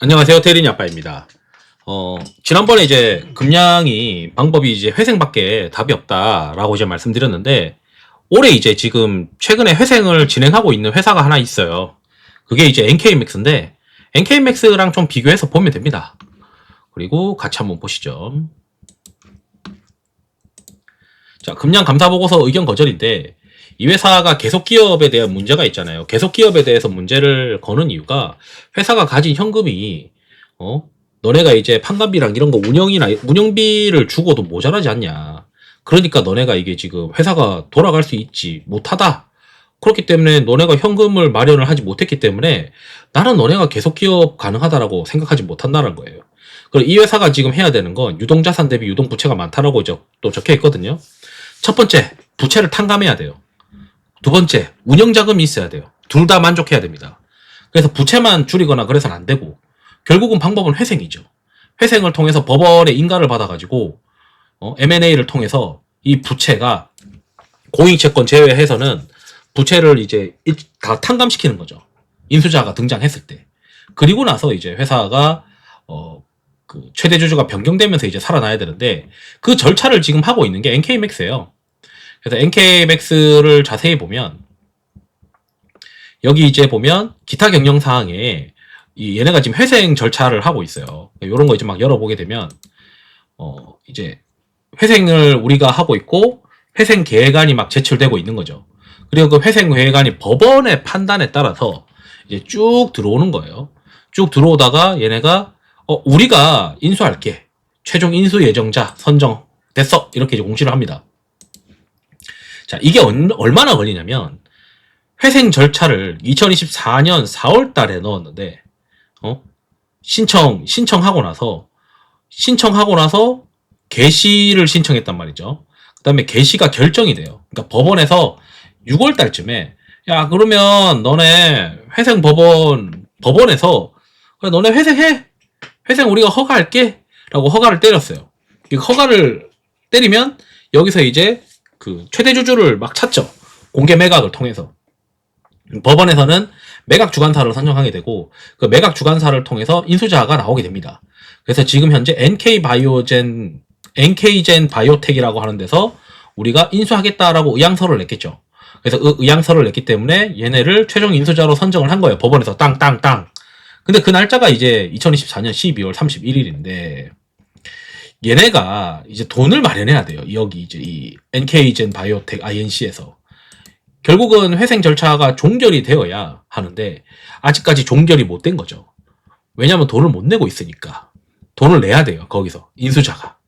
안녕하세요. 태린이 아빠입니다. 지난번에 이제 금양이 방법이 이제 회생밖에 답이 없다라고 이제 말씀드렸는데, 올해 이제 지금 최근에 회생을 진행하고 있는 회사가 하나 있어요. 그게 이제 NK맥스인데, NK맥스랑 좀 비교해서 보면 됩니다. 그리고 같이 한번 보시죠. 자, 금양 감사보고서 의견 거절인데, 이 회사가 계속기업에 대한 문제가 있잖아요. 계속기업에 대해서 문제를 거는 이유가 회사가 가진 현금이 너네가 이제 판관비랑 이런 거 운영비를 주고도 모자라지 않냐. 그러니까 너네가 이게 지금 회사가 돌아갈 수 있지 못하다. 그렇기 때문에 너네가 현금을 마련을 하지 못했기 때문에 나는 너네가 계속기업 가능하다라고 생각하지 못한다는 거예요. 그리고 이 회사가 지금 해야 되는 건 유동자산 대비 유동부채가 많다라고 또 적혀 있거든요. 첫 번째, 부채를 탕감해야 돼요. 두 번째, 운영자금이 있어야 돼요. 둘 다 만족해야 됩니다. 그래서 부채만 줄이거나 그래서는 안 되고, 결국은 방법은 회생이죠. 회생을 통해서 법원의 인가를 받아가지고 M&A를 통해서 이 부채가 공익채권 제외해서는 부채를 이제 다 탕감시키는 거죠. 인수자가 등장했을 때. 그리고 나서 이제 회사가 그 최대 주주가 변경되면서 이제 살아나야 되는데, 그 절차를 지금 하고 있는 게 NK맥스예요. 그래서 NK맥스를 자세히 보면, 여기 이제 보면 기타 경영 사항에 얘네가 지금 회생 절차를 하고 있어요. 이런 거 이제 막 열어보게 되면 이제 회생을 우리가 하고 있고, 회생 계획안이 막 제출되고 있는 거죠. 그리고 그 회생 계획안이 법원의 판단에 따라서 이제 쭉 들어오는 거예요. 쭉 들어오다가 얘네가 우리가 인수할게, 최종 인수 예정자 선정 됐어, 이렇게 이제 공시를 합니다. 자, 이게 얼마나 걸리냐면, 회생 절차를 2024년 4월 달에 넣었는데, 신청하고 나서 개시를 신청했단 말이죠. 그 다음에 개시가 결정이 돼요. 그러니까 법원에서 6월 달쯤에, 야, 그러면 너네 회생 법원에서, 그래, 너네 회생해! 회생 우리가 허가할게! 라고 허가를 때렸어요. 허가를 때리면, 여기서 이제 그 최대 주주를 막 찾죠. 공개 매각을 통해서. 법원에서는 매각 주관사를 선정하게 되고, 그 매각 주관사를 통해서 인수자가 나오게 됩니다. 그래서 지금 현재 NK젠 바이오텍이라고 하는 데서 우리가 인수하겠다라고 의향서를 냈겠죠. 그래서 의향서를 냈기 때문에 얘네를 최종 인수자로 선정을 한 거예요. 법원에서 땅땅땅. 근데 그 날짜가 이제 2024년 12월 31일인데, 얘네가 이제 돈을 마련해야 돼요. 여기 이제 이 NK젠 바이오텍 INC에서. 결국은 회생 절차가 종결이 되어야 하는데, 아직까지 종결이 못 된 거죠. 왜냐면 돈을 못 내고 있으니까. 돈을 내야 돼요. 거기서 인수자가.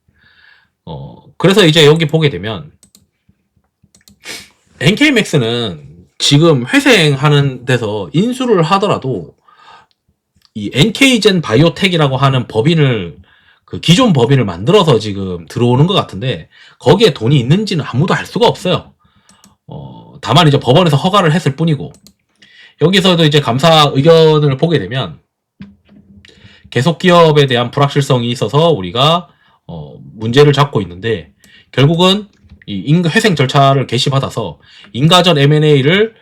그래서 이제 여기 보게 되면 NK맥스는 지금 회생하는 데서 인수를 하더라도 이 NK젠 바이오텍이라고 하는 법인을, 그 기존 법인을 만들어서 지금 들어오는 것 같은데, 거기에 돈이 있는지는 아무도 알 수가 없어요. 다만 이제 법원에서 허가를 했을 뿐이고, 여기서도 이제 감사 의견을 보게 되면, 계속 기업에 대한 불확실성이 있어서 우리가 문제를 잡고 있는데, 결국은 이 회생 절차를 개시받아서 인가전 M&A를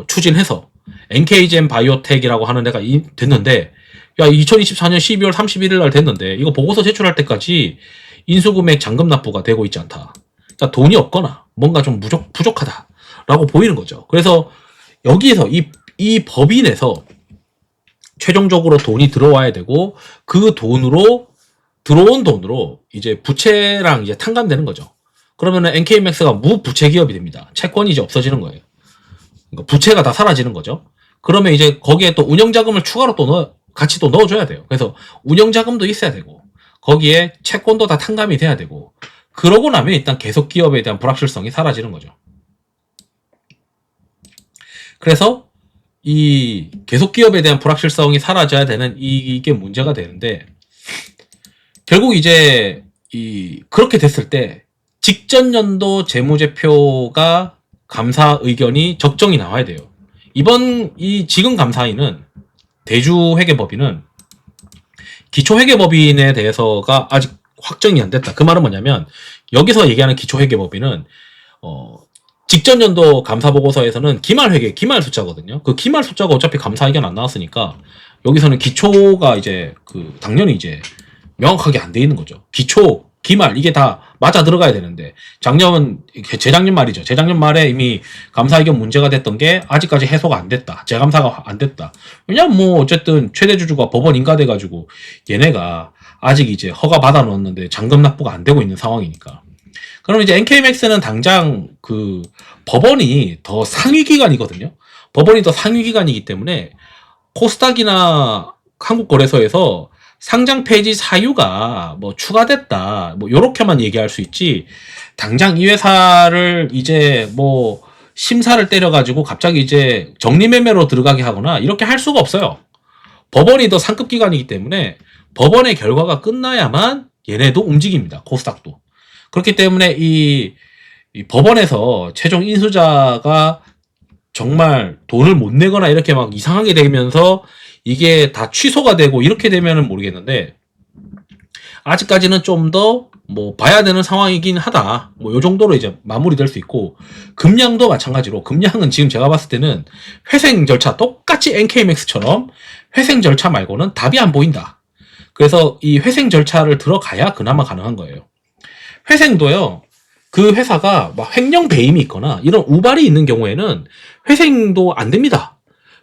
추진해서 NK젠 바이오텍이라고 하는 데가 됐는데, 야, 2024년 12월 31일 날 됐는데 이거 보고서 제출할 때까지 인수금액 잔금 납부가 되고 있지 않다. 그러니까 돈이 없거나 뭔가 좀 부족하다라고 보이는 거죠. 그래서 여기에서 이 법인에서 최종적으로 돈이 들어와야 되고, 그 돈으로, 들어온 돈으로 이제 부채랑 이제 탕감되는 거죠. 그러면은 NK맥스가 무부채 기업이 됩니다. 채권이 이제 없어지는 거예요. 그러니까 부채가 다 사라지는 거죠. 그러면 이제 거기에 또 운영자금을 추가로 같이 또 넣어줘야 돼요. 그래서 운영자금도 있어야 되고, 거기에 채권도 다 탕감이 돼야 되고, 그러고 나면 일단 계속 기업에 대한 불확실성이 사라지는 거죠. 그래서 이 계속 기업에 대한 불확실성이 사라져야 되는 이게 문제가 되는데, 결국 이제 그렇게 됐을 때 직전 연도 재무제표가 감사 의견이 적정이 나와야 돼요. 지금 감사인은, 대주회계법인은 기초회계법인에 대해서가 아직 확정이 안 됐다. 그 말은 뭐냐면, 여기서 얘기하는 기초회계법인은 직전 연도 감사보고서에서는 기말회계, 기말 숫자거든요. 그 기말 숫자가 어차피 감사 의견 안 나왔으니까 여기서는 기초가 이제 당연히 이제 명확하게 안 돼 있는 거죠. 기초, 기말 이게 다 맞아 들어가야 되는데 재작년 말이죠. 재작년 말에 이미 감사의견 문제가 됐던 게 아직까지 해소가 안 됐다. 재감사가 안 됐다. 왜냐면 뭐 어쨌든 최대 주주가 법원 인가돼 가지고 얘네가 아직 이제 허가 받아 놓았는데 잔금 납부가 안 되고 있는 상황이니까. 그럼 이제 NK맥스는 당장 법원이 더 상위 기관이거든요. 법원이 더 상위 기관이기 때문에 코스닥이나 한국거래소에서 상장 폐지 사유가 뭐 추가됐다, 뭐 요렇게만 얘기할 수 있지, 당장 이 회사를 이제 뭐 심사를 때려가지고 갑자기 이제 정리매매로 들어가게 하거나 이렇게 할 수가 없어요. 법원이 더 상급 기관이기 때문에 법원의 결과가 끝나야만 얘네도 움직입니다. 코스닥도. 그렇기 때문에 이 법원에서 최종 인수자가 정말 돈을 못 내거나 이렇게 막 이상하게 되면서 이게 다 취소가 되고 이렇게 되면은 모르겠는데, 아직까지는 좀 더 뭐 봐야 되는 상황이긴 하다. 뭐 요 정도로 이제 마무리될 수 있고, 금량도 마찬가지로, 금량은 지금 제가 봤을 때는 회생 절차 똑같이 NK맥스처럼 회생 절차 말고는 답이 안 보인다. 그래서 이 회생 절차를 들어가야 그나마 가능한 거예요. 회생도요, 그 회사가 막 횡령 배임이 있거나 이런 우발이 있는 경우에는 회생도 안 됩니다.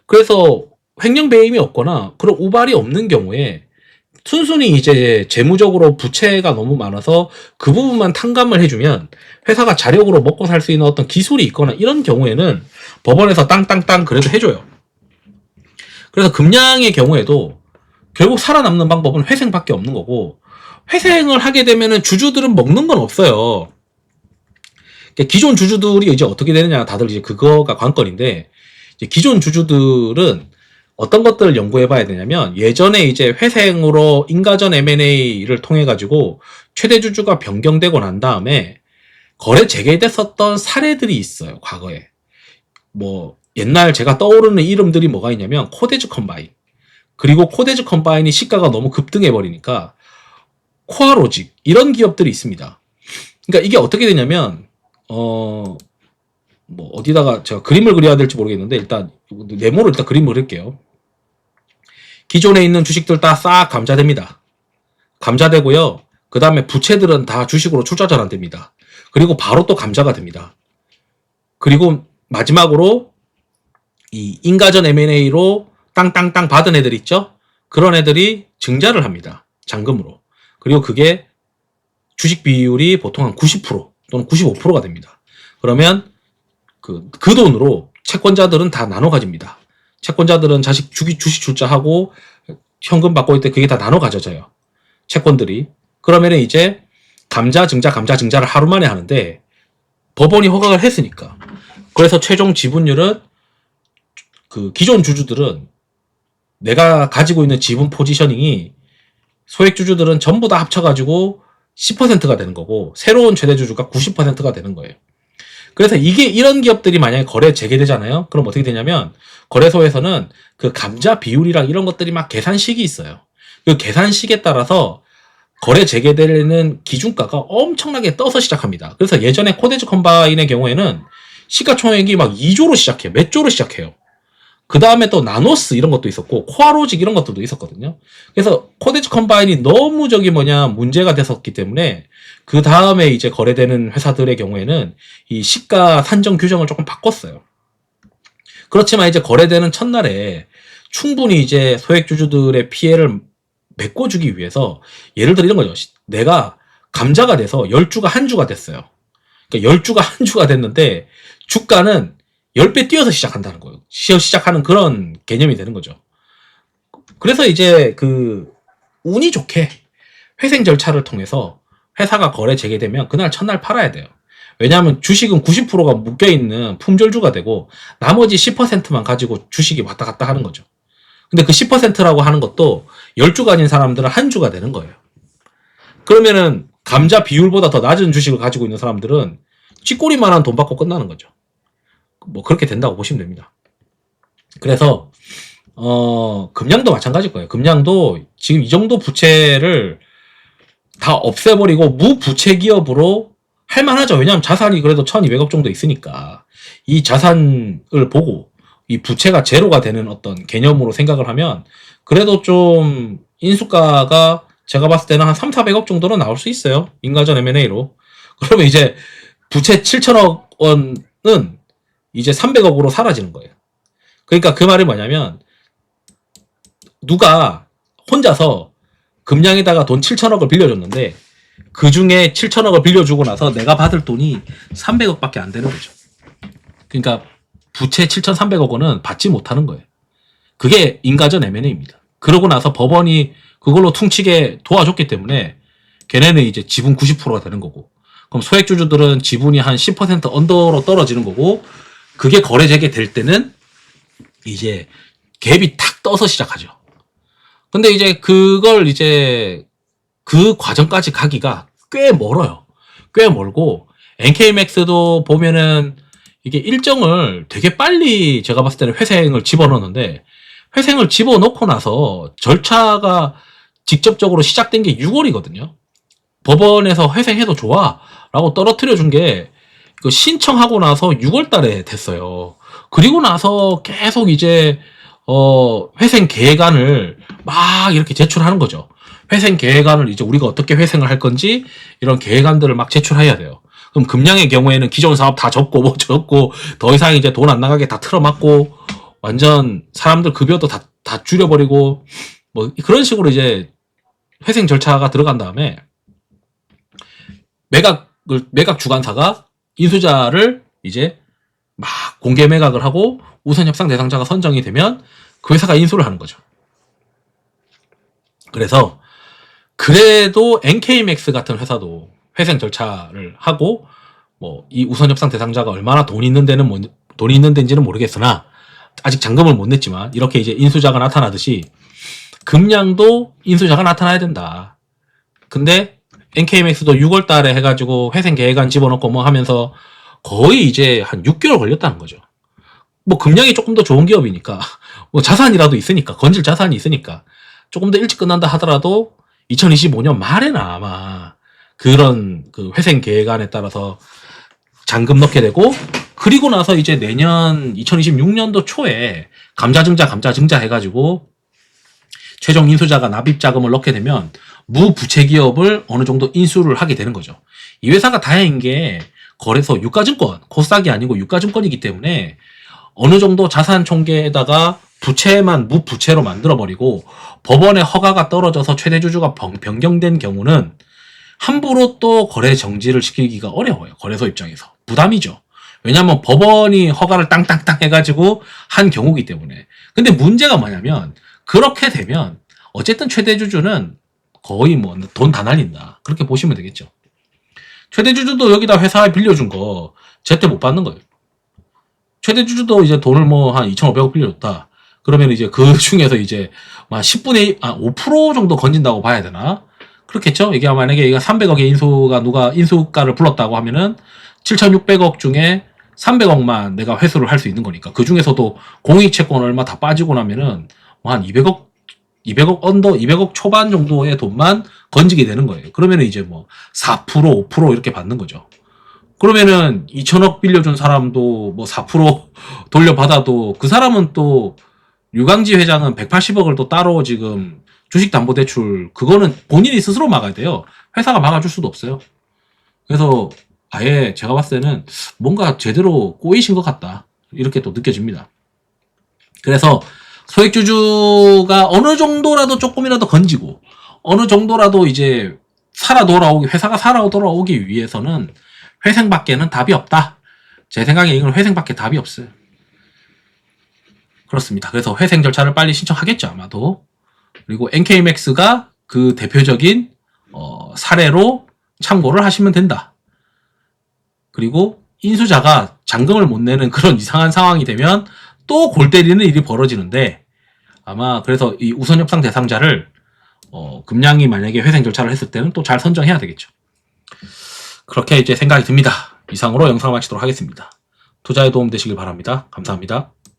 그래서 횡령 배임이 없거나 그런 우발이 없는 경우에 순순히 이제 재무적으로 부채가 너무 많아서 그 부분만 탕감을 해주면 회사가 자력으로 먹고 살 수 있는 어떤 기술이 있거나 이런 경우에는 법원에서 땅땅땅 그래도 해줘요. 그래서 금량의 경우에도 결국 살아남는 방법은 회생밖에 없는 거고, 회생을 하게 되면은 주주들은 먹는 건 없어요. 기존 주주들이 이제 어떻게 되느냐, 다들 이제 그거가 관건인데, 이제 기존 주주들은 어떤 것들을 연구해 봐야 되냐면, 예전에 이제 회생으로 인가전 M&A를 통해 가지고 최대 주주가 변경되고 난 다음에 거래 재개됐었던 사례들이 있어요, 과거에. 뭐 옛날 제가 떠오르는 이름들이 뭐가 있냐면 코데즈 컴바인, 그리고 코데즈 컴바인이 시가가 너무 급등해 버리니까 코아로직, 이런 기업들이 있습니다. 그러니까 이게 어떻게 되냐면 뭐 어디다가 제가 그림을 그려야 될지 모르겠는데, 일단 네모로 일단 그림을 그릴게요. 기존에 있는 주식들 다 싹 감자됩니다. 감자되고요. 그 다음에 부채들은 다 주식으로 출자 전환됩니다. 그리고 바로 또 감자가 됩니다. 그리고 마지막으로 이 인가전 M&A로 땅땅땅 받은 애들 있죠? 그런 애들이 증자를 합니다. 잔금으로. 그리고 그게 주식 비율이 보통 한 90% 또는 95%가 됩니다. 그러면 그 돈으로 채권자들은 다 나눠 가집니다. 채권자들은 주식 출자하고 현금 받고 있을 때 그게 다 나눠 가져져요. 채권들이. 그러면은 이제 감자 증자를 하루 만에 하는데, 법원이 허가를 했으니까. 그래서 최종 지분율은 기존 주주들은 내가 가지고 있는 지분 포지셔닝이 소액 주주들은 전부 다 합쳐가지고 10%가 되는 거고, 새로운 최대 주주가 90%가 되는 거예요. 그래서 이런 기업들이 만약에 거래 재개되잖아요. 그럼 어떻게 되냐면, 거래소에서는 그 감자 비율이랑 이런 것들이 막 계산식이 있어요. 그 계산식에 따라서 거래 재개되는 기준가가 엄청나게 떠서 시작합니다. 그래서 예전에 코데즈 컴바인의 경우에는 시가총액이 막 2조로 시작해요. 몇 조로 시작해요. 그 다음에 또 나노스 이런 것도 있었고, 코아로직 이런 것들도 있었거든요. 그래서 코데즈 컴바인이 너무 문제가 됐었기 때문에 그 다음에 이제 거래되는 회사들의 경우에는 이 시가 산정 규정을 조금 바꿨어요. 그렇지만 이제 거래되는 첫날에 충분히 이제 소액 주주들의 피해를 메꿔주기 위해서, 예를 들어 이런 거죠. 내가 감자가 돼서 10주가 한 주가 됐어요. 그러니까 10주가 한 주가 됐는데 주가는 10배 뛰어서 시작한다는 거예요. 시작하는 그런 개념이 되는 거죠. 그래서 이제 운이 좋게 회생 절차를 통해서 회사가 거래 재개되면 그날 첫날 팔아야 돼요. 왜냐하면 주식은 90%가 묶여있는 품절주가 되고 나머지 10%만 가지고 주식이 왔다 갔다 하는 거죠. 근데 그 10%라고 하는 것도 10주 가진 사람들은 한 주가 되는 거예요. 그러면은 감자 비율보다 더 낮은 주식을 가지고 있는 사람들은 쥐꼬리만한 돈 받고 끝나는 거죠. 뭐 그렇게 된다고 보시면 됩니다. 그래서 금량도 마찬가지일 거예요. 금량도 지금 이 정도 부채를 다 없애버리고 무부채 기업으로 할만하죠. 왜냐하면 자산이 그래도 1200억 정도 있으니까 이 자산을 보고 이 부채가 제로가 되는 어떤 개념으로 생각을 하면 그래도 좀 인수가가 제가 봤을 때는 한 3, 400억 정도는 나올 수 있어요. 인가전 M&A로. 그러면 이제 부채 7천억 원은 이제 300억으로 사라지는 거예요. 그러니까 그 말이 뭐냐면 누가 혼자서 금양에다가 돈 7천억을 빌려줬는데 그 중에 7천억을 빌려주고 나서 내가 받을 돈이 300억밖에 안 되는 거죠. 그러니까 부채 7,300억 원은 받지 못하는 거예요. 그게 인가전 M&A입니다. 그러고 나서 법원이 그걸로 퉁치게 도와줬기 때문에 걔네는 이제 지분 90%가 되는 거고, 그럼 소액주주들은 지분이 한 10% 언더로 떨어지는 거고, 그게 거래 재개될 때는 이제 갭이 탁 떠서 시작하죠. 근데 이제 그걸 이제 그 과정까지 가기가 꽤 멀어요. 꽤 멀고 NK맥스도 보면은 이게 일정을 되게 빨리 제가 봤을 때는 회생을 집어넣었는데, 회생을 집어넣고 나서 절차가 직접적으로 시작된 게 6월이거든요. 법원에서 회생해도 좋아 라고 떨어뜨려 준 게 신청하고 나서 6월 달에 됐어요. 그리고 나서 계속 이제 회생 계획안을 막 이렇게 제출하는 거죠. 회생 계획안을 이제 우리가 어떻게 회생을 할 건지 이런 계획안들을 막 제출해야 돼요. 그럼 금양의 경우에는 기존 사업 다 접고 뭐 접고 더 이상 이제 돈 안 나가게 다 틀어막고 완전 사람들 급여도 다 줄여버리고 뭐 그런 식으로 이제 회생 절차가 들어간 다음에 매각 주관사가 인수자를 이제 막 공개 매각을 하고 우선 협상 대상자가 선정이 되면 그 회사가 인수를 하는 거죠. 그래서 그래도 NK맥스 같은 회사도 회생 절차를 하고 뭐 이 우선 협상 대상자가 얼마나 돈이 있는 데인지는 모르겠으나 아직 잔금을 못 냈지만 이렇게 이제 인수자가 나타나듯이 금양도 인수자가 나타나야 된다. 근데 NK맥스도 6월 달에 해가지고 회생 계획안 집어넣고 뭐 하면서 거의 이제 한 6개월 걸렸다는 거죠. 뭐 금양이 조금 더 좋은 기업이니까 뭐 자산이라도 있으니까 건질 자산이 있으니까 조금 더 일찍 끝난다 하더라도 2025년 말에나 아마 그런 그 회생 계획안에 따라서 잔금 넣게 되고, 그리고 나서 이제 내년 2026년도 초에 감자증자 해가지고 최종 인수자가 납입 자금을 넣게 되면 무부채 기업을 어느 정도 인수를 하게 되는 거죠. 이 회사가 다행인 게 거래소 유가증권, 코스닥이 아니고 유가증권이기 때문에 어느 정도 자산 총계에다가 부채만 무부채로 만들어버리고 법원의 허가가 떨어져서 최대 주주가 변경된 경우는 함부로 또 거래 정지를 시키기가 어려워요. 거래소 입장에서. 부담이죠. 왜냐하면 법원이 허가를 땅땅땅 해가지고 한 경우기 때문에. 근데 문제가 뭐냐면 그렇게 되면 어쨌든 최대 주주는 거의 뭐 돈 다 날린다. 그렇게 보시면 되겠죠. 최대 주주도 여기다 회사에 빌려준 거 제때 못 받는 거예요. 최대 주주도 이제 돈을 뭐 한 2,500억 빌려줬다. 그러면 이제 그 중에서 이제 5% 정도 건진다고 봐야 되나? 그렇겠죠? 이게 만약에 300억의 인수가 누가 인수가를 불렀다고 하면은 7,600억 중에 300억만 내가 회수를 할 수 있는 거니까. 그 중에서도 공익채권 얼마 다 빠지고 나면은 한 200억 언더, 200억 초반 정도의 돈만 건지게 되는 거예요. 그러면은 이제 뭐 4%, 5% 이렇게 받는 거죠. 그러면은 2천억 빌려준 사람도 뭐 4% 돌려받아도 그 사람은 또 류강지 회장은 180억을 또 따로 지금 주식담보대출 그거는 본인이 스스로 막아야 돼요. 회사가 막아줄 수도 없어요. 그래서 아예 제가 봤을 때는 뭔가 제대로 꼬이신 것 같다. 이렇게 또 느껴집니다. 그래서 소액주주가 어느 정도라도 조금이라도 건지고 어느 정도라도 이제 회사가 살아 돌아오기 위해서는 회생밖에는 답이 없다. 제 생각에 이건 회생밖에 답이 없어요. 그렇습니다. 그래서 회생 절차를 빨리 신청하겠죠, 아마도. 그리고 NK맥스가 그 대표적인 사례로 참고를 하시면 된다. 그리고 인수자가 잔금을 못 내는 그런 이상한 상황이 되면 또 골 때리는 일이 벌어지는데, 아마 그래서 이 우선 협상 대상자를 금양이 만약에 회생 절차를 했을 때는 또 잘 선정해야 되겠죠. 그렇게 이제 생각이 듭니다. 이상으로 영상을 마치도록 하겠습니다. 투자에 도움 되시길 바랍니다. 감사합니다.